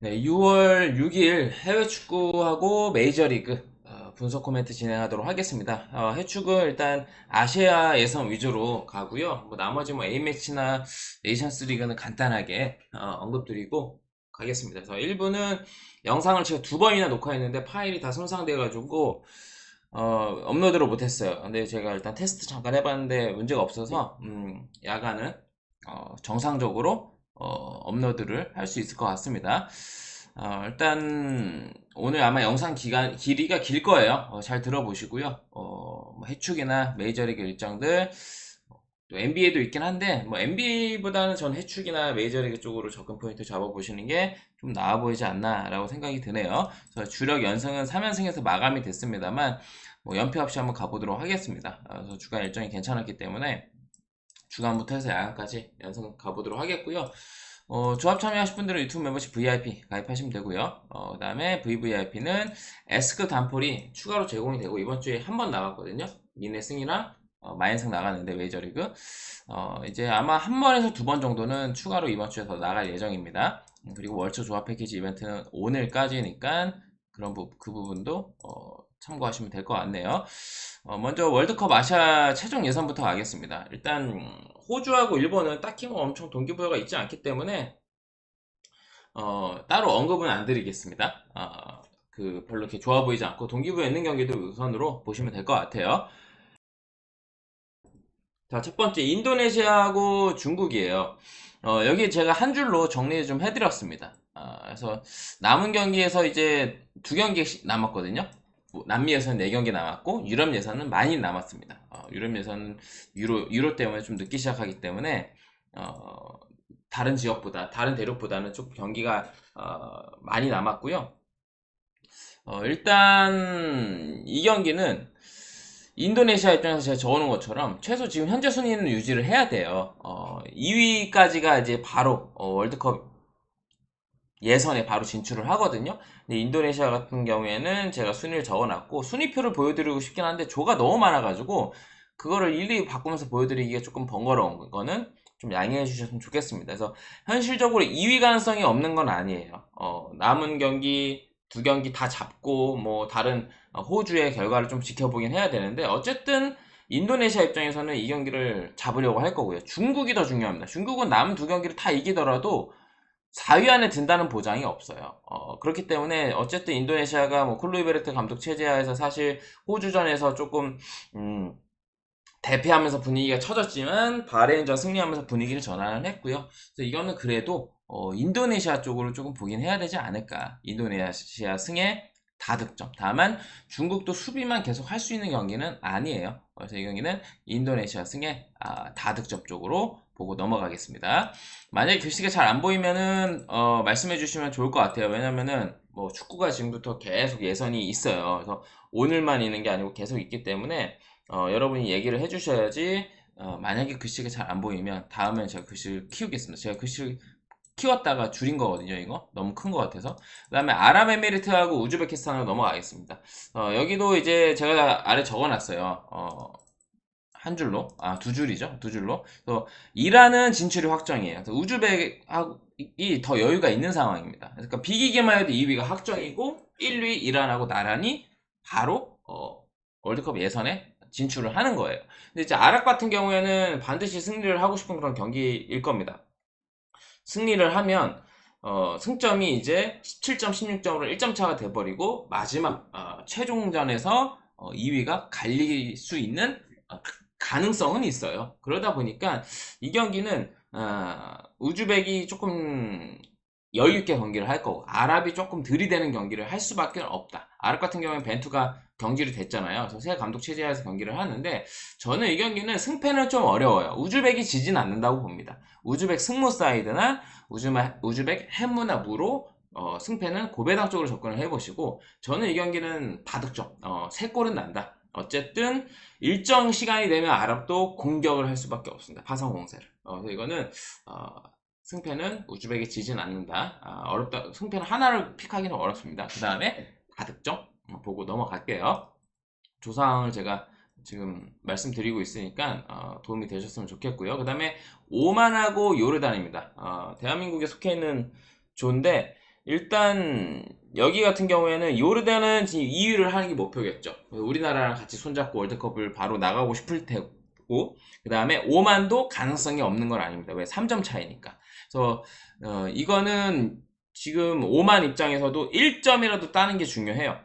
네, 6월 6일 해외 축구하고 메이저리그 분석 코멘트 진행하도록 하겠습니다. 해축은 일단 아시아 예선 위주로 가고요. 뭐 나머지 뭐 A매치나 네이션스 리그는 간단하게 언급드리고 가겠습니다. 그래서 1부는 영상을 제가 두 번이나 녹화했는데 파일이 다 손상돼가지고 업로드를 못했어요. 근데 제가 일단 테스트 잠깐 해봤는데 문제가 없어서 야간은 정상적으로 업로드를 할 수 있을 것 같습니다. 일단 오늘 아마 영상 길이가 길 거예요. 잘 들어보시고요. 뭐 해축이나 메이저리그 일정들 또 NBA도 있긴 한데 뭐 NBA보다는 전 해축이나 메이저리그 쪽으로 접근 포인트 잡아보시는 게 좀 나아 보이지 않나라고 생각이 드네요. 그래서 주력 연승은 3연승에서 마감이 됐습니다만 뭐 연패 없이 한번 가보도록 하겠습니다. 그래서 주간 일정이 괜찮았기 때문에 주간부터 해서 야간까지 연승 가보도록 하겠고요. 조합 참여하실 분들은 유튜브 멤버십 VIP 가입하시면 되고요. 그 다음에 VVIP는 S급 단폴이 추가로 제공이 되고 이번 주에 한 번 나갔거든요. 미네 승이랑 마인승 나갔는데 메이저리그 이제 아마 한 번에서 두 번 정도는 추가로 이번 주에 더 나갈 예정입니다. 그리고 월초 조합 패키지 이벤트는 오늘까지니까 그 부분도 참고하시면 될 것 같네요. 먼저 월드컵 아시아 최종 예선부터 가겠습니다. 일단 호주하고 일본은 딱히 뭐 엄청 동기부여가 있지 않기 때문에 따로 언급은 안 드리겠습니다. 별로 이렇게 좋아 보이지 않고 동기부여 있는 경기도 우선으로 보시면 될 것 같아요. 자, 첫 번째 인도네시아하고 중국이에요. 여기 제가 한 줄로 정리 좀 해드렸습니다. 그래서 남은 경기에서 이제 두 경기씩 남았거든요. 뭐 남미 예선 4경기 남았고 유럽 예선은 많이 남았습니다. 유럽 예선은 유로 때문에 좀 늦게 시작하기 때문에 다른 지역보다 다른 대륙보다는 좀 경기가 많이 남았고요. 일단 이 경기는 인도네시아 입장에서 제가 적어놓은 것처럼 최소 지금 현재 순위는 유지를 해야 돼요. 2위까지가 이제 바로 월드컵 예선에 바로 진출을 하거든요. 근데 인도네시아 같은 경우에는 제가 순위를 적어놨고 순위표를 보여드리고 싶긴 한데 조가 너무 많아가지고 그거를 일일이 바꾸면서 보여드리기가 조금 번거로운 거는 좀 양해해 주셨으면 좋겠습니다. 그래서 현실적으로 2위 가능성이 없는 건 아니에요. 남은 경기 두 경기 다 잡고 뭐 다른 호주의 결과를 좀 지켜보긴 해야 되는데 어쨌든 인도네시아 입장에서는 이 경기를 잡으려고 할 거고요. 중국이 더 중요합니다. 중국은 남은 두 경기를 다 이기더라도 4위 안에 든다는 보장이 없어요. 그렇기 때문에 어쨌든 인도네시아가 뭐 클로이베르트 감독 체제하에서 사실 호주전에서 조금 대패하면서 분위기가 처졌지만 바레인전 승리하면서 분위기를 전환을 했고요. 그래서 이거는 그래도 인도네시아 쪽으로 조금 보긴 해야 되지 않을까. 인도네시아 승에 다득점. 다만 중국도 수비만 계속 할 수 있는 경기는 아니에요. 그래서 이 경기는 인도네시아 승에 다득점 쪽으로 보고 넘어가겠습니다. 만약에 글씨가 잘 안 보이면은 말씀해 주시면 좋을 것 같아요. 왜냐면은 뭐 축구가 지금부터 계속 예선이 있어요. 그래서 오늘만 있는 게 아니고 계속 있기 때문에 여러분이 얘기를 해주셔야지 만약에 글씨가 잘 안 보이면 다음엔 제가 글씨를 키우겠습니다. 제가 글씨를 키웠다가 줄인 거거든요. 이거 너무 큰 것 같아서. 그 다음에 아랍에미리트하고 우즈베키스탄으로 넘어가겠습니다. 여기도 이제 제가 아래 적어놨어요. 한 줄로, 두 줄이죠. 두 줄로. 그래서 이란은 진출이 확정이에요. 그래서 우즈벡이 더 여유가 있는 상황입니다. 그러니까 비기기만 해도 2위가 확정이고 1위 이란하고 나란히 바로 월드컵 예선에 진출을 하는 거예요. 근데 이제 아랍 같은 경우에는 반드시 승리를 하고 싶은 그런 경기일 겁니다. 승리를 하면 승점이 이제 17점, 16점으로 1점 차가 돼버리고 마지막 최종전에서 2위가 갈릴 수 있는 가능성은 있어요. 그러다 보니까 이 경기는 우즈벡이 조금 여유 있게 경기를 할 거고 아랍이 조금 들이대는 경기를 할 수밖에 없다. 아랍 같은 경우는 벤투가 경질이 됐잖아요. 그래서 새 감독 체제에서 경기를 하는데 저는 이 경기는 승패는 좀 어려워요. 우즈벡이 지진 않는다고 봅니다. 우즈벡 승무 사이드나 우즈벡 해무나 무로 승패는 고배당 쪽으로 접근을 해보시고 저는 이 경기는 다득점 3골은 난다. 어쨌든 일정 시간이 되면 아랍도 공격을 할 수밖에 없습니다. 파상 공세를. 그래서 이거는 승패는 우즈벡이 지진 않는다. 어렵다. 승패는 하나를 픽하기는 어렵습니다. 그 다음에 다득점 보고 넘어갈게요. 조상을 제가 지금 말씀드리고 있으니까 도움이 되셨으면 좋겠고요. 그 다음에 오만하고 요르단입니다. 대한민국에 속해 있는 조인데 일단 여기 같은 경우에는 요르단은 지금 2위를 하는 게 목표겠죠. 우리나라랑 같이 손잡고 월드컵을 바로 나가고 싶을 테고, 그 다음에 오만도 가능성이 없는 건 아닙니다. 왜? 3점 차이니까. 그래서 이거는 지금 오만 입장에서도 1점이라도 따는 게 중요해요.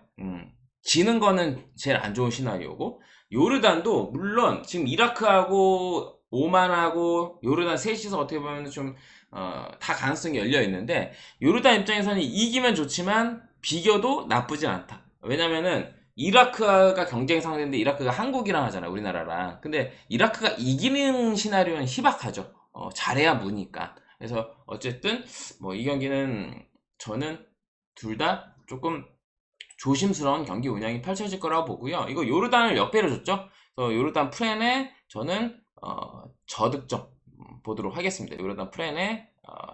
지는 거는 제일 안 좋은 시나리오고, 요르단도 물론 지금 이라크하고 오만하고 요르단 셋이서 어떻게 보면 좀 다 가능성이 열려 있는데, 요르단 입장에서는 이기면 좋지만 비겨도 나쁘진 않다. 왜냐면은 이라크가 경쟁 상대인데 이라크가 한국이랑 하잖아, 우리나라랑. 근데 이라크가 이기는 시나리오는 희박하죠. 잘해야 무니까. 그래서 어쨌든 뭐 이 경기는 저는 둘 다 조금 조심스러운 경기 운영이 펼쳐질 거라고 보고요. 이거 요르단을 역배로 줬죠. 그래서 요르단 프렌에 저는 저득점 보도록 하겠습니다. 요르단 프렌의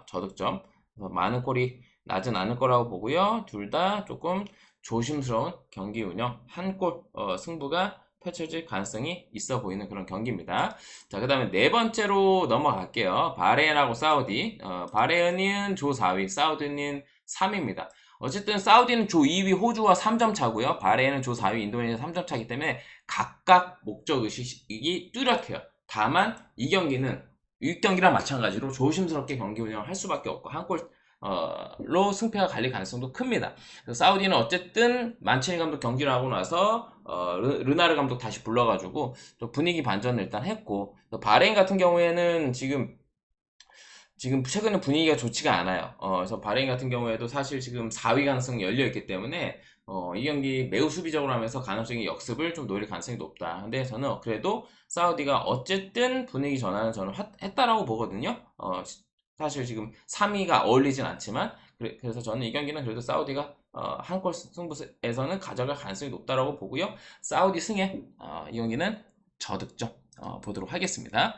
저득점. 많은 골이 나진 않을 거라고 보고요. 둘 다 조금 조심스러운 경기 운영, 한 골 승부가 펼쳐질 가능성이 있어 보이는 그런 경기입니다. 자, 그 다음에 네 번째로 넘어갈게요. 바레인하고 사우디. 바레인은 조 4위, 사우디는 3위입니다. 어쨌든 사우디는 조 2위 호주와 3점 차고요. 바레인은 조 4위 인도네시아 3점 차기 때문에 각각 목적의식이 뚜렷해요. 다만 이 경기는 6경기랑 마찬가지로 조심스럽게 경기 운영을 할 수밖에 없고 한 골로 승패가 갈릴 가능성도 큽니다. 사우디는 어쨌든 만치니 감독 경기를 하고 나서 르나르 감독 다시 불러가지고 또 분위기 반전을 일단 했고, 바레인 같은 경우에는 지금 최근에 분위기가 좋지가 않아요. 그래서 바레인 같은 경우에도 사실 지금 4위 가능성이 열려 있기 때문에 이 경기 매우 수비적으로 하면서 가능성이 역습을 좀 노릴 가능성이 높다. 근데 저는 그래도 사우디가 어쨌든 분위기 전환을 저는 했다라고 보거든요. 사실 지금 3위가 어울리진 않지만 그래서 저는 이 경기는 그래도 사우디가 한 골 승부에서는 가져갈 가능성이 높다라고 보고요. 사우디 승에 이 경기는 저득점 보도록 하겠습니다.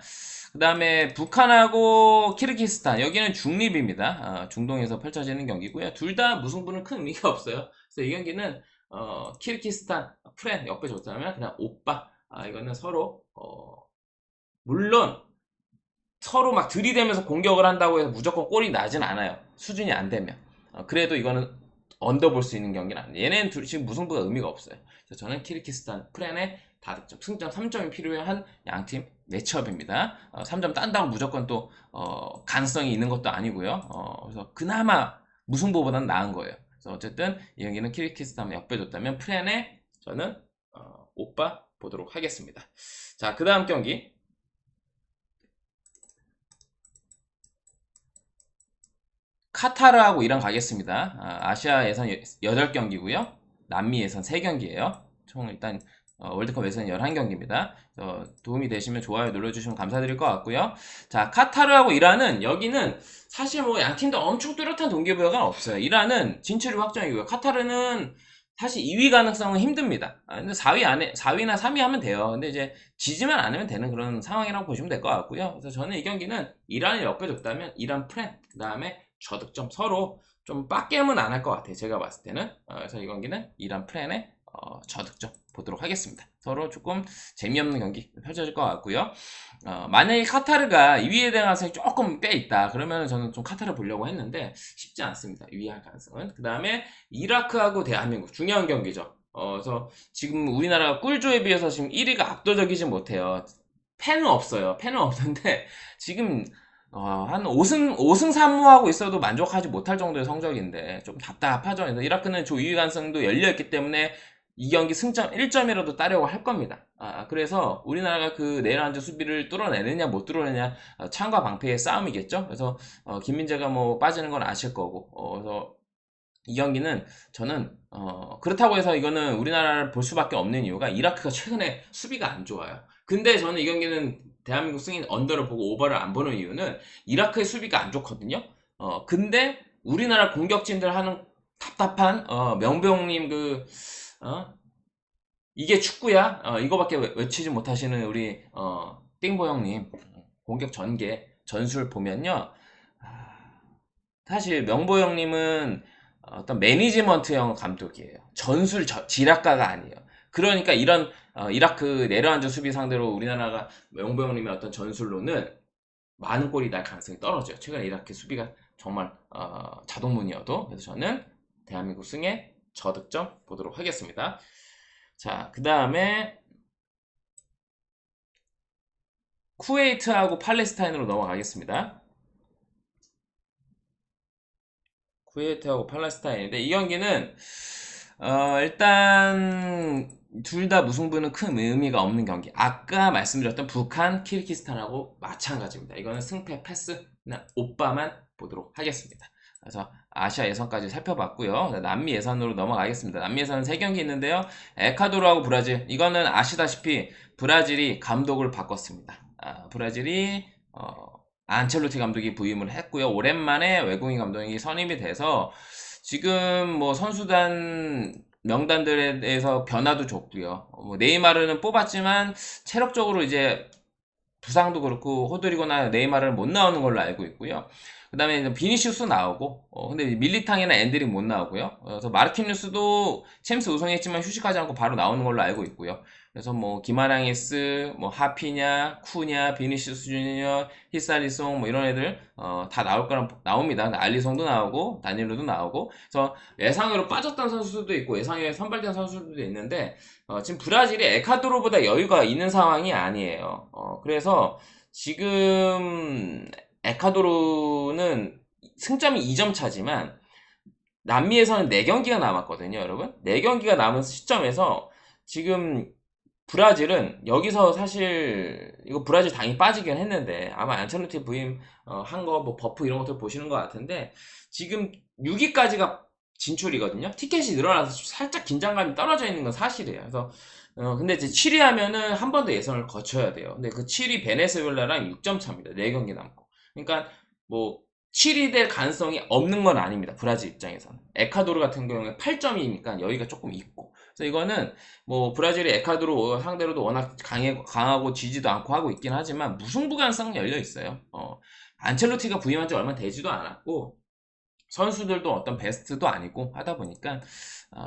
그 다음에 북한하고 키르기스탄, 여기는 중립입니다. 중동에서 펼쳐지는 경기고요. 둘 다 무승부는 큰 의미가 없어요. 그래서 이 경기는 키르기스탄 프렌 옆에 줬다면 그냥 오빠, 이거는 서로 물론 서로 막 들이대면서 공격을 한다고 해서 무조건 골이 나진 않아요. 수준이 안 되면. 그래도 이거는 언더 볼 수 있는 경기는 아니에요. 얘네는 지금 무승부가 의미가 없어요. 그래서 저는 키르기스탄 프렌의 다득점, 승점 3점이 필요한 양팀 매치업입니다. 3점 딴다고 무조건 또 가능성이 있는 것도 아니고요. 그래서 그나마 무승부보다는 나은 거예요. 그래서 어쨌든 이 경기는 키르기스탄 역배줬다면 프렌에 저는 오빠 보도록 하겠습니다. 자, 그 다음 경기 카타르하고 이란 가겠습니다. 아시아 예선 8경기고요. 남미 예선 3경기예요. 총 일단 월드컵 예선 11경기입니다. 도움이 되시면 좋아요 눌러주시면 감사드릴 것 같고요. 자, 카타르하고 이란은 여기는 사실 뭐 양팀도 엄청 뚜렷한 동기부여가 없어요. 이란은 진출이 확정이고요. 카타르는 사실 2위 가능성은 힘듭니다. 근데 4위나 3위 하면 돼요. 근데 이제 지지만 않으면 되는 그런 상황이라고 보시면 될 것 같고요. 그래서 저는 이 경기는 이란을 역배줬다면 이란 프렌, 그 다음에 저득점 서로 좀 빡겜은 안 할 것 같아요. 제가 봤을 때는. 그래서 이 경기는 이란 프렌의 저득점 보도록 하겠습니다. 서로 조금 재미없는 경기 펼쳐질 것 같고요. 만약에 카타르가 2위에 대한 가능성이 조금 꽤 있다. 그러면 저는 좀 카타르 보려고 했는데 쉽지 않습니다. 2위 할 가능성은. 그 다음에 이라크하고 대한민국 중요한 경기죠. 그래서 지금 우리나라가 꿀조에 비해서 지금 1위가 압도적이지 못해요. 팬은 없어요. 팬은 없는데 지금 한 5승 3무하고 있어도 만족하지 못할 정도의 성적인데 좀 답답하죠. 그래서 이라크는 조 2위 가능성도 열려있기 때문에 이 경기 승점 1점이라도 따려고 할 겁니다. 그래서 우리나라가 그 내란주 수비를 뚫어내느냐 못 뚫어내느냐 창과 방패의 싸움이겠죠. 그래서 김민재가 뭐 빠지는 건 아실 거고 그래서 이 경기는 저는 그렇다고 해서 이거는 우리나라를 볼 수밖에 없는 이유가 이라크가 최근에 수비가 안 좋아요. 근데 저는 이 경기는 대한민국 승인 언더를 보고 오버를 안 보는 이유는 이라크의 수비가 안 좋거든요. 근데 우리나라 공격진들 하는 답답한 명병님 이게 축구야? 이거밖에 외치지 못하시는 우리 띵보 형님 공격 전개 전술 보면요. 사실 명보 형님은 어떤 매니지먼트형 감독이에요. 전술 지략가가 아니에요. 그러니까 이런 이라크 내려앉은 수비 상대로 우리나라가 명보 형님의 어떤 전술로는 많은 골이 날 가능성이 떨어져요. 최근에 이라크 수비가 정말 자동문이어도. 그래서 저는 대한민국 승에 저득점 보도록 하겠습니다. 자, 그 다음에 쿠웨이트하고 팔레스타인으로 넘어가겠습니다. 쿠웨이트하고 팔레스타인인데 이 경기는 일단 둘 다 무승부는 큰 의미가 없는 경기. 아까 말씀드렸던 북한, 키르기스탄하고 마찬가지입니다. 이거는 승패 패스, 그냥 오빠만 보도록 하겠습니다. 그래서 아시아 예선까지 살펴봤고요. 남미 예선으로 넘어가겠습니다. 남미 예선은 3경기 있는데요. 에콰도르하고 브라질. 이거는 아시다시피 브라질이 감독을 바꿨습니다. 브라질이 안첼로티 감독이 부임을 했고요. 오랜만에 외국인 감독이 선임이 돼서 지금 뭐 선수단 명단들에 대해서 변화도 줬고요. 뭐 네이마르는 뽑았지만 체력적으로 이제 부상도 그렇고 호드리고나 네이마르는 못 나오는 걸로 알고 있고요. 그 다음에 비니시우스 나오고 근데 밀리탕이나 엔드릭 못 나오고요. 그래서 마르키뉴스도 챔스 우승했지만 휴식하지 않고 바로 나오는 걸로 알고 있고요. 그래서 뭐 기마랑이스, 뭐 하피냐, 쿠냐, 비니시우스 주니어, 히살리송 뭐 이런 애들 다 나올 거란 나옵니다. 알리송도 나오고 다니엘도 나오고. 그래서 예상으로 빠졌던 선수도 있고 예상에 선발된 선수들도 있는데 지금 브라질이 에콰도르보다 여유가 있는 상황이 아니에요. 그래서 지금 에콰도르는 승점이 2점 차지만 남미에서는 4경기가 남았거든요, 여러분. 4경기가 남은 시점에서 지금 브라질은 여기서 사실 이거 브라질 당연히 빠지긴 했는데 아마 안첼로티 부임 한 거 뭐 버프 이런 것들 보시는 것 같은데 지금 6위까지가 진출이거든요. 티켓이 늘어나서 살짝 긴장감이 떨어져 있는 건 사실이에요. 그래서 근데 이제 7위 하면은 한 번 더 예선을 거쳐야 돼요. 근데 그 7위 베네수엘라랑 6점 차입니다. 4경기 남고. 그러니까 뭐 7위 될 가능성이 없는 건 아닙니다. 브라질 입장에서는. 에콰도르 같은 경우에 8점이니까 여유가 조금 있고. 그래서 이거는 뭐 브라질이 에콰도르 상대로도 워낙 강하고 지지도 않고 하고 있긴 하지만 무승부 가능성은 열려 있어요. 안첼로티가 부임한 지 얼마 되지도 않았고 선수들도 어떤 베스트도 아니고 하다 보니까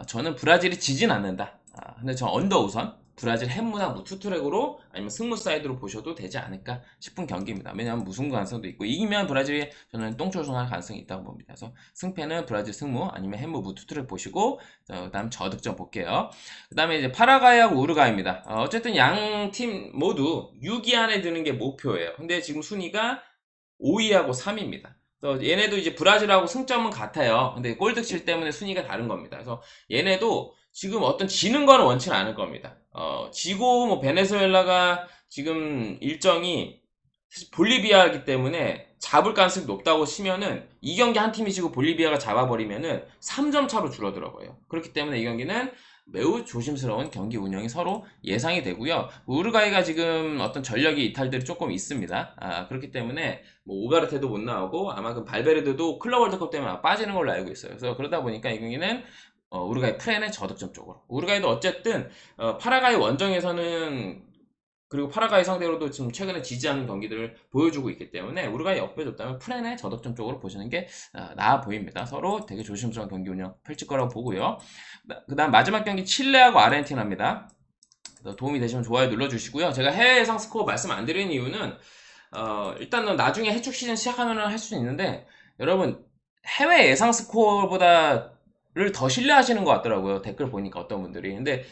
저는 브라질이 지진 않는다. 근데 저 언더 우선 브라질 햄무나 무투트랙으로 아니면 승무 사이드로 보셔도 되지 않을까 싶은 경기입니다. 왜냐하면 무승부 가능성도 있고 이기면 브라질이 저는 똥초승할 가능성이 있다고 봅니다. 그래서 승패는 브라질 승무 아니면 햄무 무투트랙 보시고 그 다음 저득점 볼게요. 그 다음에 이제 파라과이하고 우루과이입니다. 어쨌든 양 팀 모두 6위 안에 드는 게 목표예요. 근데 지금 순위가 5위하고 3위입니다. 그래서 얘네도 이제 브라질하고 승점은 같아요. 근데 골득실 때문에 순위가 다른 겁니다. 그래서 얘네도 지금 어떤 지는 거는 원치는 않을 겁니다. 지고 뭐 베네수엘라가 지금 일정이 사실 볼리비아이기 때문에 잡을 가능성이 높다고 치면은 이 경기 한 팀이 지고 볼리비아가 잡아버리면은 3점 차로 줄어들어요. 그렇기 때문에 이 경기는 매우 조심스러운 경기 운영이 서로 예상이 되고요. 우루과이가 지금 어떤 전력이 이탈들이 조금 있습니다. 그렇기 때문에 뭐 오가르테도 못 나오고 아마 그 발베르데도 클럽 월드컵 때문에 빠지는 걸로 알고 있어요. 그래서 그러다 보니까 이 경기는 우루과이 프렌의 저득점 쪽으로. 우루과이도 어쨌든 파라과이 원정에서는 그리고 파라과이 상대로도 지금 최근에 지지하는 경기들을 보여주고 있기 때문에 우루과이 역배줬다면 프렌의 저득점 쪽으로 보시는 게 나아 보입니다. 서로 되게 조심스러운 경기 운영 펼칠 거라고 보고요. 그 다음 마지막 경기 칠레하고 아르헨티나입니다. 도움이 되시면 좋아요 눌러주시고요. 제가 해외 예상 스코어 말씀 안 드리는 이유는 일단은 나중에 해축 시즌 시작하면 할 수 있는데 여러분 해외 예상 스코어보다를 더 신뢰하시는 것 같더라고요. 댓글 보니까 어떤 분들이. 근데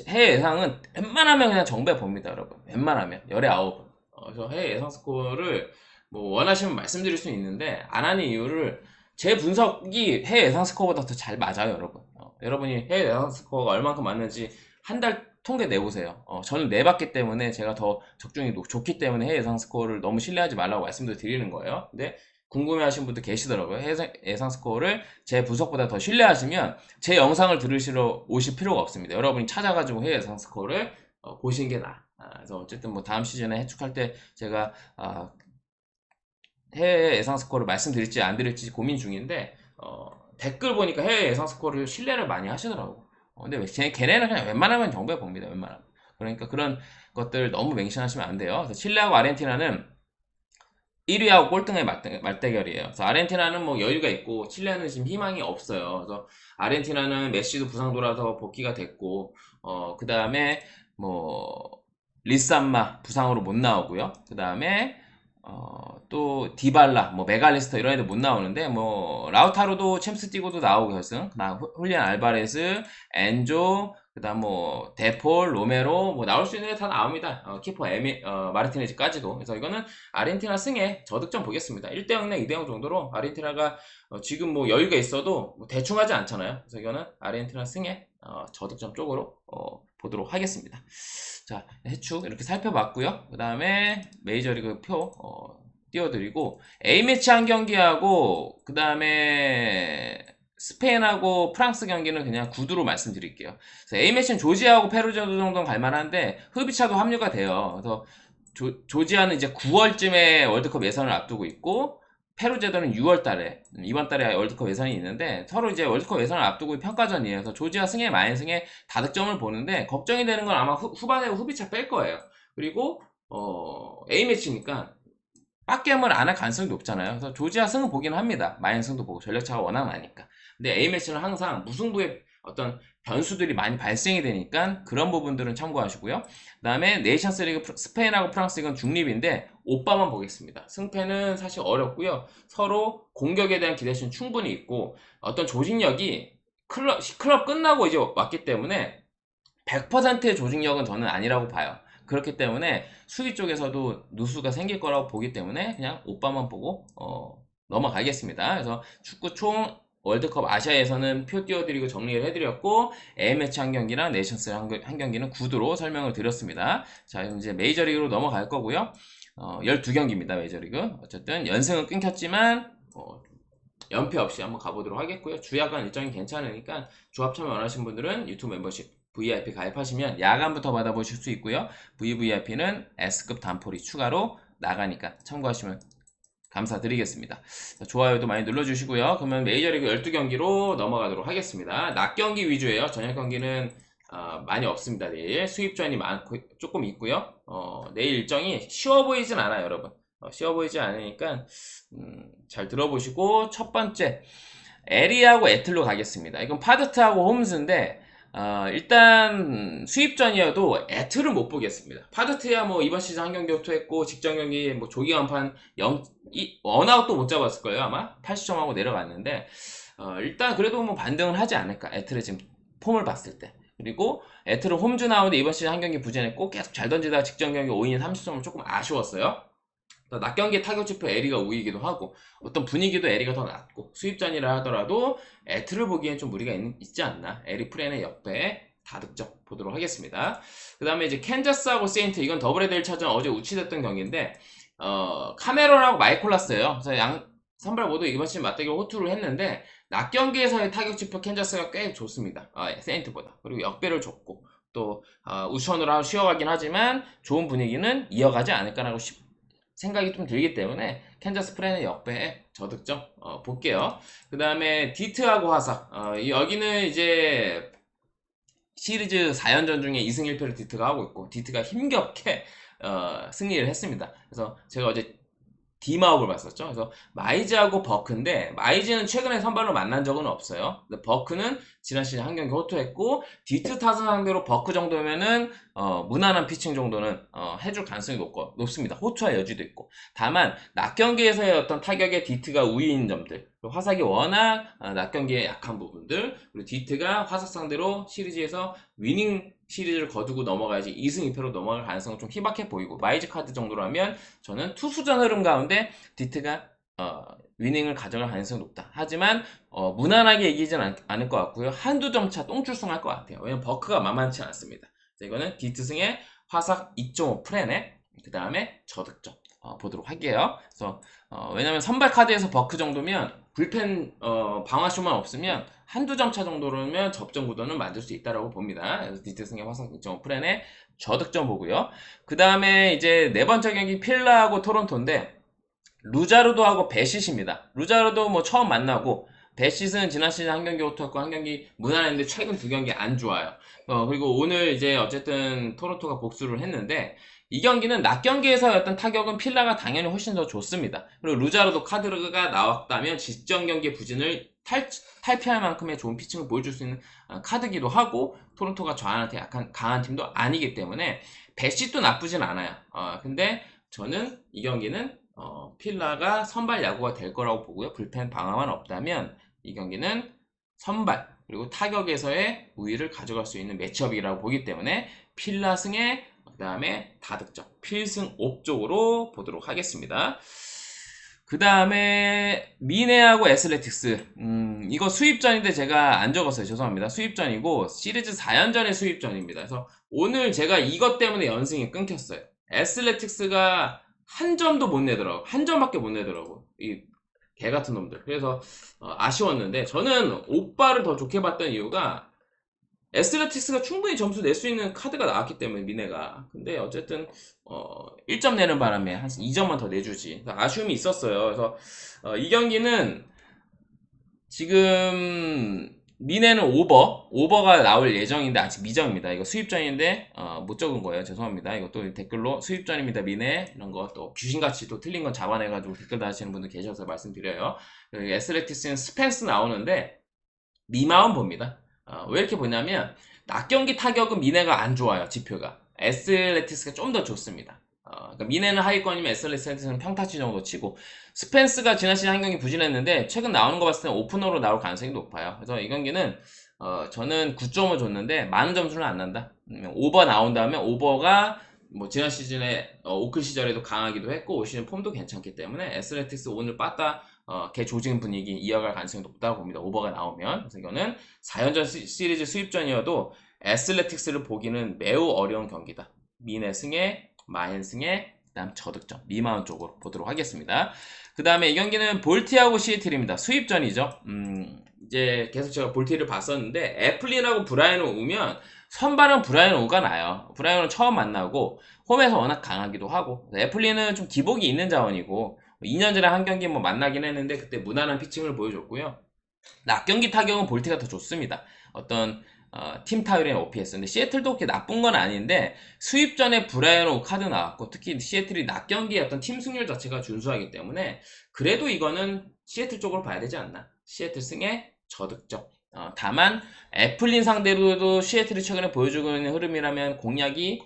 해외 예상은 웬만하면 그냥 정배 봅니다, 여러분. 웬만하면 열에 9분. 그래서 해외 예상 스코어를 뭐 원하시면 말씀드릴 수 있는데 안 하는 이유를 제 분석이 해외 예상 스코어보다 더 잘 맞아요, 여러분. 여러분이 해외 예상 스코어가 얼만큼 맞는지 한 달 통계 내보세요. 저는 내봤기 때문에 제가 더 적중이 좋기 때문에 해외 예상 스코어를 너무 신뢰하지 말라고 말씀을 드리는 거예요. 근데 궁금해하시는 분들 계시더라고요. 예상 스코어를 제 분석보다 더 신뢰하시면 제 영상을 들으시러 오실 필요가 없습니다. 여러분이 찾아가지고 해외 예상 스코어를 보시는 게 나아. 그래서 어쨌든 뭐 다음 시즌에 해축할 때 제가 해외 예상 스코어를 말씀드릴지 안 드릴지 고민 중인데 댓글 보니까 해외 예상 스코어를 신뢰를 많이 하시더라고. 근데 걔네는 그냥 웬만하면 정배 봅니다. 웬만하면. 그러니까 그런 것들 너무 맹신하시면 안 돼요. 그래서 칠레하고 아르헨티나는 1위하고 꼴등의 맞대결이에요. 그래서 아르헨티나는 뭐 여유가 있고 칠레는 지금 희망이 없어요. 그래서 아르헨티나는 메시도 부상 돌아서 복귀가 됐고 그 다음에 뭐 리산마 부상으로 못 나오고요. 그 다음에 또 디발라, 뭐 메갈리스터 이런 애들 못 나오는데 뭐 라우타로도 챔스 뛰고도 나오고 결승. 그다음 훌리안 알바레스, 엔조, 그다음 뭐 데폴, 로메로 뭐 나올 수 있는 애 다 나옵니다. 키퍼 마르티네즈까지도. 그래서 이거는 아르헨티나 승에 저득점 보겠습니다. 1대0내 2대0 정도로 아르헨티나가 지금 뭐 여유가 있어도 뭐 대충 하지 않잖아요. 그래서 이거는 아르헨티나 승에 저득점 쪽으로 보도록 하겠습니다. 자, 해축 이렇게 살펴봤고요. 그 다음에 메이저리그 표 띄워드리고 A매치 한 경기하고 그 다음에 스페인하고 프랑스 경기는 그냥 구두로 말씀드릴게요. A매치는 조지아하고 페루 정도는 갈만한데 흡입차도 합류가 돼요. 그래서 조지아는 이제 9월쯤에 월드컵 예선을 앞두고 있고 페루제도는 6월 달에 이번 달에 월드컵 예선이 있는데 서로 이제 월드컵 예선을 앞두고 평가전이에요. 그래서 조지아 승에 마인승에 다득점을 보는데 걱정이 되는 건 아마 후반에 후비차 뺄 거예요. 그리고 A매치니까 빡겜을 안 할 가능성이 높잖아요. 그래서 조지아 승은 보긴 합니다. 마인승도 보고 전력차가 워낙 많으니까. 근데 A매치는 항상 무승부의 어떤 변수들이 많이 발생이 되니까 그런 부분들은 참고하시고요. 그 다음에 네이션스리그 스페인하고 프랑스 이건 중립인데 오빠만 보겠습니다. 승패는 사실 어렵고요. 서로 공격에 대한 기대치는 충분히 있고 어떤 조직력이 클럽 끝나고 이제 왔기 때문에 100%의 조직력은 저는 아니라고 봐요. 그렇기 때문에 수비 쪽에서도 누수가 생길 거라고 보기 때문에 그냥 오빠만 보고 넘어가겠습니다. 그래서 축구 총 월드컵 아시아에서는 표 띄워드리고 정리를 해드렸고 A매치 한 경기랑 네이션스 한 경기는 구두로 설명을 드렸습니다. 자, 이제 메이저리그로 넘어갈 거고요. 12경기입니다. 메이저리그. 어쨌든 연승은 끊겼지만 연패 없이 한번 가보도록 하겠고요. 주야간 일정이 괜찮으니까 조합 참여 원하시는 분들은 유튜브 멤버십 VIP 가입하시면 야간부터 받아보실 수 있고요. VVIP는 S급 단폴이 추가로 나가니까 참고하시면 감사드리겠습니다. 자, 좋아요도 많이 눌러주시고요. 그러면 메이저리그 12경기로 넘어가도록 하겠습니다. 낮 경기 위주예요. 저녁 경기는 많이 없습니다. 내일 수입전이 많고 조금 있고요. 내일 일정이 쉬워 보이진 않아요, 여러분. 쉬워 보이지 않으니까 잘 들어보시고 첫 번째 에리하고 애틀로 가겠습니다. 이건 파드트하고 홈즈인데 일단 수입전이어도 애틀은 못 보겠습니다. 파드트야 뭐 이번 시즌 한 경기 호투했고 직전 경기 뭐 조기 완판 원아웃도 못 잡았을 거예요. 아마 80점하고 내려갔는데 일단 그래도 뭐 반등을 하지 않을까. 애틀의 지금 폼을 봤을 때. 그리고 애틀은 홈즈 나오는데 이번 시즌 한 경기 부진했고 계속 잘 던지다가 직전 경기 5이닝 30점은 조금 아쉬웠어요. 낮 경기 타격지표 에리가 우위이기도 하고 어떤 분위기도 에리가 더 낫고 수입전이라 하더라도 애틀을 보기엔 좀 무리가 있지 않나. 에리 프렌의 역배에 다득점 보도록 하겠습니다. 그 다음에 이제 캔자스하고 세인트 이건 더블헤더 1차전 어제 우치됐던 경기인데 카메론하고 마이콜라스예요. 그래서 양 선발 모두 이번 시즌 맞대결 호투를 했는데 낮 경기에서의 타격지표 캔자스가 꽤 좋습니다. 세인트보다. 그리고 역배를 줬고 또 우천으로 쉬어가긴 하지만 좋은 분위기는 이어가지 않을까라고 생각이 좀 들기 때문에 캔자스 프렌의 역배에 저득점 볼게요. 그 다음에 디트하고 화삭 여기는 이제 시리즈 4연전 중에 2승 1패를 디트가 하고 있고 디트가 힘겹게 승리를 했습니다. 그래서 제가 어제 디마업을 봤었죠. 그래서 마이즈하고 버크인데 마이즈는 최근에 선발로 만난 적은 없어요. 근데 버크는 지난 시즌 한 경기 호투했고 디트 타선 상대로 버크 정도면은 무난한 피칭 정도는 해줄 가능성이 높습니다. 호투할 여지도 있고. 다만 낮 경기에서의 어떤 타격에 디트가 우위인 점들, 화삭이 워낙 낮 경기에 약한 부분들, 그리고 디트가 화삭 상대로 시리즈에서 위닝 시리즈를 거두고 넘어가야지 2승 2패로 넘어갈 가능성은 좀 희박해 보이고 마이즈 카드 정도라면 저는 투수전 흐름 가운데 디트가 위닝을 가져갈 가능성이 높다. 하지만 무난하게 이기진 않을 것 같고요. 한두 점 차 똥줄승할 것 같아요. 왜냐면 버크가 만만치 않습니다. 이거는 디트 승에 화삭 2.5 프레네 그 다음에 저득점 보도록 할게요. 그래서 왜냐면 선발 카드에서 버크 정도면 불펜 방어쇼만 없으면 한두 점 차 정도로면 접전 구도는 만들 수 있다라고 봅니다. 그래서 디트 승의 화상 2.5 프렌에 저득점 보고요. 그 다음에 이제 네 번째 경기 필라하고 토론토인데 루자르도하고 베시시입니다. 루자르도 뭐 처음 만나고 베시스는 지난 시즌 한 경기 호투했고 한 경기 무난했는데 최근 두 경기 안 좋아요. 그리고 오늘 이제 어쨌든 토론토가 복수를 했는데 이 경기는 낮 경기에서였던 타격은 필라가 당연히 훨씬 더 좋습니다. 그리고 루자르도 카드가 나왔다면 직전 경기 부진을 탈피할 만큼의 좋은 피칭을 보여줄 수 있는 카드기도 하고 토론토가 저한테 약간 강한 팀도 아니기 때문에 배시도 나쁘진 않아요. 근데 저는 이 경기는 필라가 선발 야구가 될 거라고 보고요. 불펜 방어만 없다면 이 경기는 선발 그리고 타격에서의 우위를 가져갈 수 있는 매치업이라고 보기 때문에 필라 승에 그 다음에 다득점 필승 옵쪽으로 보도록 하겠습니다. 그 다음에 미네하고 애슬레틱스 이거 수입전인데 제가 안 적었어요. 죄송합니다. 수입전이고 시리즈 4연전의 수입전입니다. 그래서 오늘 제가 이것 때문에 연승이 끊겼어요. 애슬레틱스가 한 점도 못 내더라고. 한 점밖에 못 내더라고. 이 개같은 놈들. 그래서 아쉬웠는데 저는 오빠를 더 좋게 봤던 이유가 애슬레틱스가 충분히 점수 낼 수 있는 카드가 나왔기 때문에 미네가. 근데 어쨌든 1점 내는 바람에 한 2점만 더 내주지. 아쉬움이 있었어요. 그래서 이 경기는 지금 미네는 오버가 나올 예정인데 아직 미정입니다. 이거 수입전인데 못 적은 거예요. 죄송합니다. 이거 또 댓글로 수입전입니다. 미네 이런 거 또 귀신같이 또 틀린 건 잡아내가지고 댓글 다시는 분들 계셔서 말씀드려요. 애슬레틱스는 스펜스 나오는데 미마음 봅니다. 왜 이렇게 보냐면 낙경기 타격은 미네가 안 좋아요. 지표가. 애슬레틱스가 좀 더 좋습니다. 그러니까 미네는 하위권이면 애슬레틱스는 평타치 정도 치고 스펜스가 지난 시즌 한 경기 부진했는데 최근 나오는 거 봤을 때 오프너로 나올 가능성이 높아요. 그래서 이 경기는 저는 9점을 줬는데 많은 점수는 안 난다. 오버 나온다면 오버가 뭐 지난 시즌에 오클 시절에도 강하기도 했고 올 시즌 폼도 괜찮기 때문에 애슬레틱스 오늘 빠따 개 조진 분위기 이어갈 가능성이 높다고 봅니다. 오버가 나오면. 그래서 이거는 4연전 시리즈 수입전이어도 애슬레틱스를 보기는 매우 어려운 경기다. 미네 승에 마헨 승에 그다음 저득점 미마운 쪽으로 보도록 하겠습니다. 그 다음에 이 경기는 볼티하고 시애틀입니다. 수입전이죠. 이제 계속 제가 볼티를 봤었는데 애플린하고 브라이언 우면 선발은 브라이언 우가 나요. 브라이언은 처음 만나고 홈에서 워낙 강하기도 하고 애플린은 좀 기복이 있는 자원이고 2년 전에 한 경기 뭐 만나긴 했는데 그때 무난한 피칭을 보여줬고요. 낙경기 타격은 볼티가 더 좋습니다. 어떤 팀 타율이나 OPS. 근데 시애틀도 그렇게 나쁜 건 아닌데 수입 전에 브라이언 카드 나왔고 특히 시애틀이 낙경기의 어떤 팀 승률 자체가 준수하기 때문에 그래도 이거는 시애틀 쪽으로 봐야 되지 않나. 시애틀 승에 저득점. 다만 애플린 상대로도 시애틀이 최근에 보여주고 있는 흐름이라면 공략이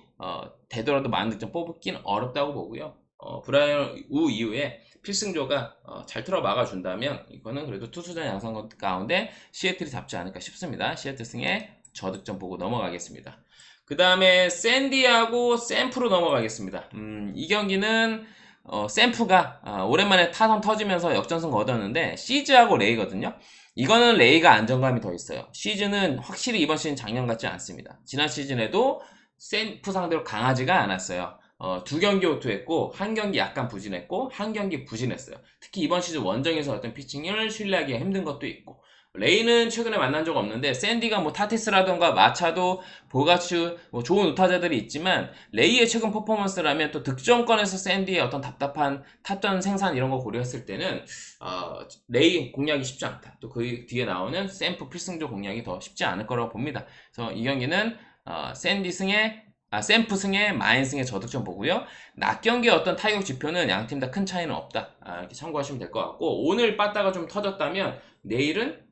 되더라도 많은 득점 뽑긴 어렵다고 보고요. 브라이언 우 이후에 필승조가 잘 틀어 막아준다면 이거는 그래도 투수전 양상 가운데 시애틀이 잡지 않을까 싶습니다. 시애틀 승에 저득점 보고 넘어가겠습니다. 그 다음에 샌디하고 샘프로 넘어가겠습니다. 이 경기는 샘프가 오랜만에 타선 터지면서 역전승 얻었는데 시즈하고 레이거든요. 이거는 레이가 안정감이 더 있어요. 시즈는 확실히 이번 시즌 작년 같지 않습니다. 지난 시즌에도 샘프 상대로 강하지가 않았어요. 2경기 호투했고 한 경기 약간 부진했고 한 경기 부진했어요. 특히 이번 시즌 원정에서 어떤 피칭을 신뢰하기가 힘든 것도 있고 레이는 최근에 만난 적 없는데 샌디가 뭐 타티스라던가 마차도 보가츄 뭐 좋은 우타자들이 있지만 레이의 최근 퍼포먼스라면 또 득점권에서 샌디의 어떤 답답한 타점 생산 이런 거 고려했을 때는 레이 공략이 쉽지 않다. 또 그 뒤에 나오는 샘프 필승조 공략이 더 쉽지 않을 거라고 봅니다. 그래서 이 경기는 샌디 승에 샘프 승에 마인 승에 저득점 보고요. 낮 경기 어떤 타격 지표는 양 팀 다 큰 차이는 없다. 이렇게 참고하시면 될 것 같고 오늘 빠따가 좀 터졌다면 내일은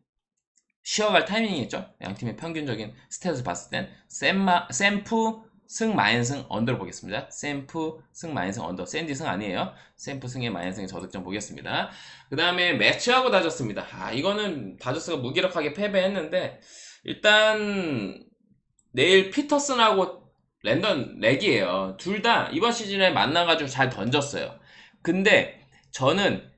쉬어갈 타이밍이겠죠. 양 팀의 평균적인 스탯을 봤을 땐 샘프 승 마인 승 언더를 보겠습니다. 샘프 승 마인 승 언더. 샌디 승 아니에요. 샘프 승에 마인 승에 저득점 보겠습니다. 그 다음에 매치하고 다저스입니다. 이거는 다저스가 무기력하게 패배했는데 일단 내일 피터슨하고 랜던 렉이에요. 둘 다 이번 시즌에 만나가지고 잘 던졌어요. 근데 저는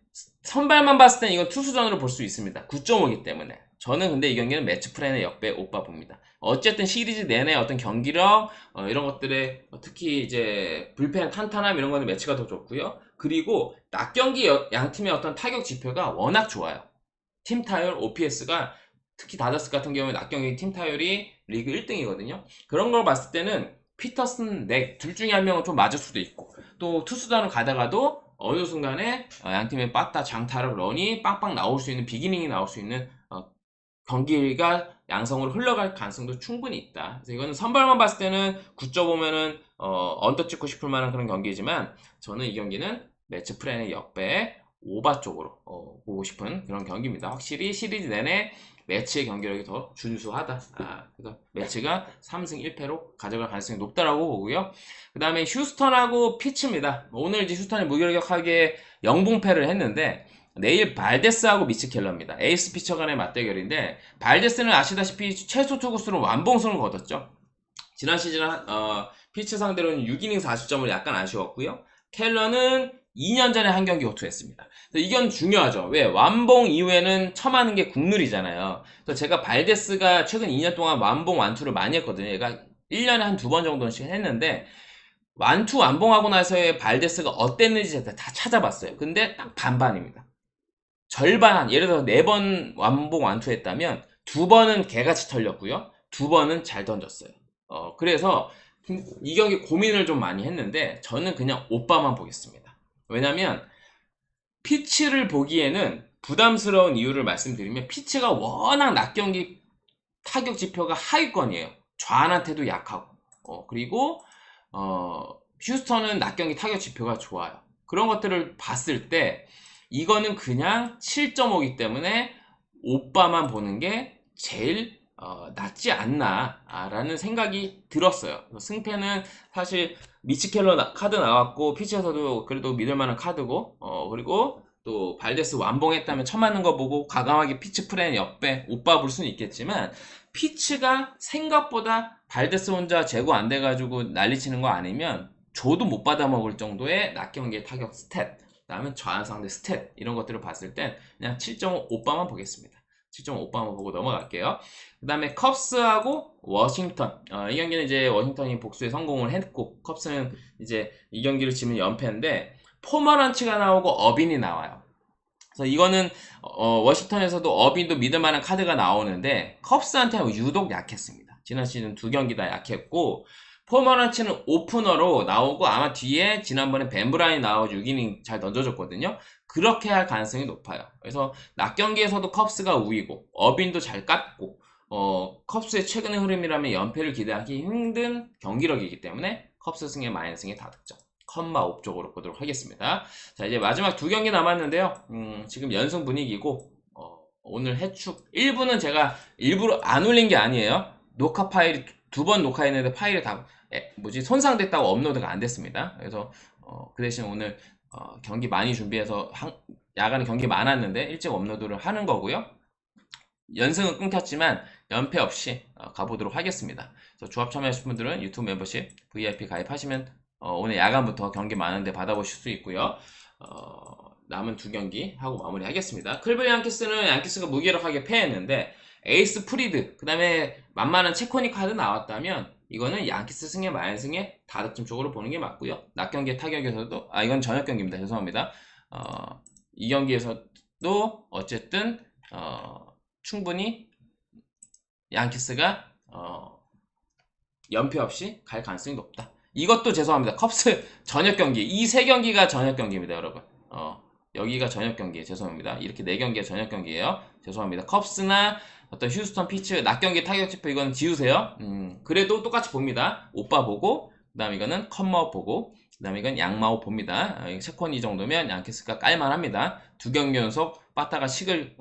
선발만 봤을 땐 이건 투수전으로 볼 수 있습니다. 9.5기 때문에. 저는 근데 이 경기는 매치 플랜의 역배 오빠 봅니다. 어쨌든 시리즈 내내 어떤 경기력 이런 것들에 특히 이제 불펜 탄탄함 이런 거는 매치가 더 좋고요. 그리고 낮 경기 양 팀의 어떤 타격 지표가 워낙 좋아요. 팀 타율 OPS가 특히 다저스 같은 경우에 낮 경기 팀 타율이 리그 1등이거든요. 그런 걸 봤을 때는 피터슨, 넥 둘 중에 한 명은 좀 맞을 수도 있고 또 투수단을 가다가도 어느 순간에 양팀의 빠따 장타력 런이 빵빵 나올 수 있는 비기닝이 나올 수 있는 경기가 양성으로 흘러갈 가능성도 충분히 있다. 그래서 이거는 선발만 봤을 때는 9.5면은 언더 찍고 싶을 만한 그런 경기지만 저는 이 경기는 매치 플랜의 역배 오바 쪽으로 보고 싶은 그런 경기입니다. 확실히 시리즈 내내 매치의 경기력이 더 준수하다. 그래서 매치가 3승 1패로 가져갈 가능성이 높다라고 보고요. 그 다음에 휴스턴하고 피츠입니다. 오늘 이제 휴스턴이 무기력하게 영봉패를 했는데 내일 발데스하고 미치 켈러입니다. 에이스 피처 간의 맞대결인데 발데스는 아시다시피 최소 투구수로 완봉승을 거뒀죠. 지난 시즌 피츠 상대로는 6이닝 40점을 약간 아쉬웠고요. 켈러는 2년 전에 한 경기 호투했습니다. 이건 중요하죠. 왜? 완봉 이후에는 처음하는 게 국룰이잖아요. 그래서 제가 발데스가 최근 2년 동안 완봉 완투를 많이 했거든요. 얘가 1년에 한 2번 정도씩 했는데 완투 완봉하고 나서의 발데스가 어땠는지 제가 다 찾아봤어요. 근데 딱 반반입니다. 절반, 예를 들어서 4번 완봉 완투했다면 2번은 개같이 털렸고요. 2번은 잘 던졌어요. 그래서 이 경기 고민을 좀 많이 했는데 저는 그냥 오빠만 보겠습니다. 왜냐면 피치를 보기에는 부담스러운 이유를 말씀드리면 피치가 워낙 낮 경기 타격 지표가 하위권이에요. 좌한한테도 약하고 그리고 휴스턴은 낮 경기 타격 지표가 좋아요. 그런 것들을 봤을 때 이거는 그냥 7.5이기 때문에 오빠만 보는 게 제일 낫지 않나 라는 생각이 들었어요. 승패는 사실 미치켈러 카드 나왔고 피치에서도 그래도 믿을만한 카드고 그리고 또 발데스 완봉했다면 처맞는 거 보고 과감하게 피치 프렌 역배 오빠 볼 수는 있겠지만 피치가 생각보다 발데스 혼자 제거 안 돼가지고 난리치는 거 아니면 줘도 못 받아먹을 정도의 낮 경기의 타격 스탯 그다음에 좌한 상대 스탯 이런 것들을 봤을 땐 그냥 7.5 오빠만 보겠습니다. 7.5 오빠만 보고 넘어갈게요. 그 다음에 컵스하고 워싱턴 이 경기는 이제 워싱턴이 복수에 성공을 했고 컵스는 이제 이 경기를 지면 연패인데 포머런치가 나오고 어빈이 나와요. 그래서 이거는 워싱턴에서도 어빈도 믿을만한 카드가 나오는데 컵스한테는 유독 약했습니다. 지난 시즌 2경기 다 약했고 포머런치는 오프너로 나오고 아마 뒤에 지난번에 벤브라인이 나와서 6이닝 잘 던져줬거든요. 그렇게 할 가능성이 높아요. 그래서 낮 경기에서도 컵스가 우위고 어빈도 잘 깠고 컵스의 최근의 흐름이라면 연패를 기대하기 힘든 경기력이기 때문에 컵스 승에 마이너스승에 다득점 컴마 옵쪽으로 보도록 하겠습니다. 자 이제 마지막 2경기 남았는데요. 지금 연승 분위기고 오늘 해축 1부는 제가 일부러 안 올린 게 아니에요. 녹화 파일이 2번 녹화했는데 파일이 다 손상됐다고 업로드가 안 됐습니다. 그래서 그 대신 오늘 경기 많이 준비해서 야간에 경기 많았는데 일찍 업로드를 하는 거고요. 연승은 끊겼지만 연패 없이 가보도록 하겠습니다. 그래서 조합 참여하실 분들은 유튜브 멤버십 VIP 가입하시면 오늘 야간부터 경기 많은데 받아보실 수 있고요. 남은 2경기 하고 마무리 하겠습니다. 클리블랜드 양키스는 양키스가 무기력하게 패했는데 에이스 프리드 그 다음에 만만한 체코니 카드 나왔다면 이거는 양키스 승에 마이너스승에 다득점 쪽으로 보는 게 맞고요. 낮 경기의 타격에서도 이건 저녁 경기입니다. 죄송합니다. 이 경기에서도 어쨌든 충분히 양키스가 연패 없이 갈 가능성이 높다. 이것도 죄송합니다. 컵스 저녁 경기 이 3경기가 저녁 경기입니다. 여러분 여기가 저녁 경기에 죄송합니다. 이렇게 4경기가 저녁 경기예요. 죄송합니다. 컵스나 어떤 휴스턴 피츠 낮 경기 타격 지표 이거는 지우세요. 그래도 똑같이 봅니다. 오빠 보고 그 다음 이거는 컴마우 보고 그 다음 이건 양마우 봅니다. 세컨 정도면 양키스가 깔만합니다. 2경기 연속 빠따가 식을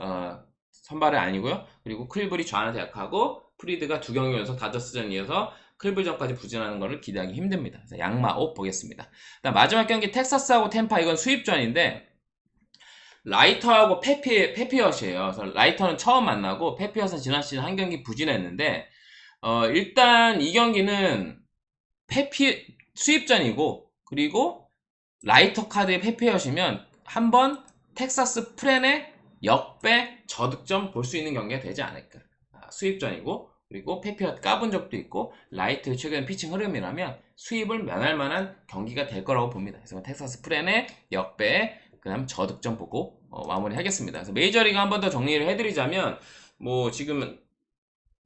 선발은 아니고요. 그리고 클블이 좌한테 약하고 프리드가 2경기 연속 다저스전 이어서 클블전까지 부진하는 것을 기대하기 힘듭니다. 그래서 양마오 보겠습니다. 마지막 경기 텍사스하고 템파 이건 수입전인데 라이터하고 페피엇이에요. 그래서 라이터는 처음 만나고 페피엇은 지난 시즌 한 경기 부진했는데 일단 이 경기는 수입전이고 그리고 라이터 카드의 페피엇이면 한번 텍사스 프렌의 역배 저득점 볼 수 있는 경기가 되지 않을까. 수입전이고 그리고 페피엇 까본 적도 있고 라이트의 최근 피칭 흐름이라면 수입을 면할 만한 경기가 될 거라고 봅니다. 그래서 텍사스 프렌의 역배 그 다음 저득점 보고 마무리 하겠습니다. 그래서 메이저리그 한 번 더 정리를 해드리자면 뭐 지금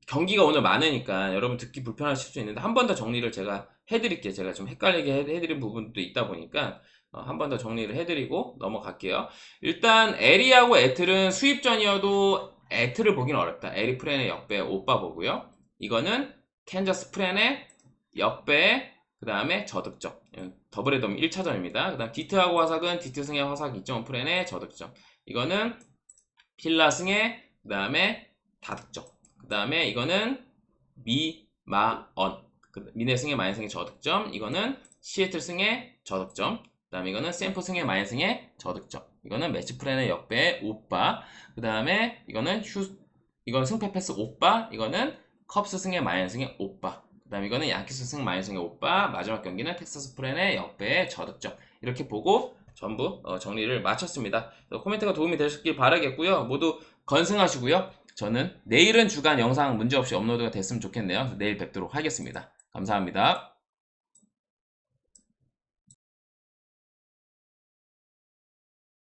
경기가 오늘 많으니까 여러분 듣기 불편하실 수 있는데 한 번 더 정리를 제가 해드릴게요. 제가 좀 헷갈리게 해드린 부분도 있다 보니까 한 번 더 정리를 해드리고 넘어갈게요. 일단 에리하고 애틀은 수입전이어도 애틀을 보기는 어렵다. 에리 프렌의 역배 오빠 보고요. 이거는 캔자스 프렌의 역배 그 다음에 저득점 더블 헤더면 1차전입니다. 그 다음 디트하고 화삭은 디트 승의 화삭 2.5 프렌의 저득점 이거는 필라 승의 그 다음에 다득점. 그 다음에 이거는 미, 마, 언. 미네 승의 마인 승의 저득점. 이거는 시애틀 승의 저득점. 그 다음에 이거는 샌프 승의 마인 승의 저득점. 이거는 매치 프렌의 역배 오빠. 그 다음에 이거는 승패 패스 오빠. 이거는 컵스 승의 마인 승의 오빠. 그 다음에 이거는 양키스 승 마인 승의 오빠. 마지막 경기는 텍사스 프렌의 역배의 저득점. 이렇게 보고 전부 정리를 마쳤습니다. 코멘트가 도움이 되셨길 바라겠고요. 모두 건승하시고요. 저는 내일은 주간 영상 문제없이 업로드가 됐으면 좋겠네요. 내일 뵙도록 하겠습니다. 감사합니다.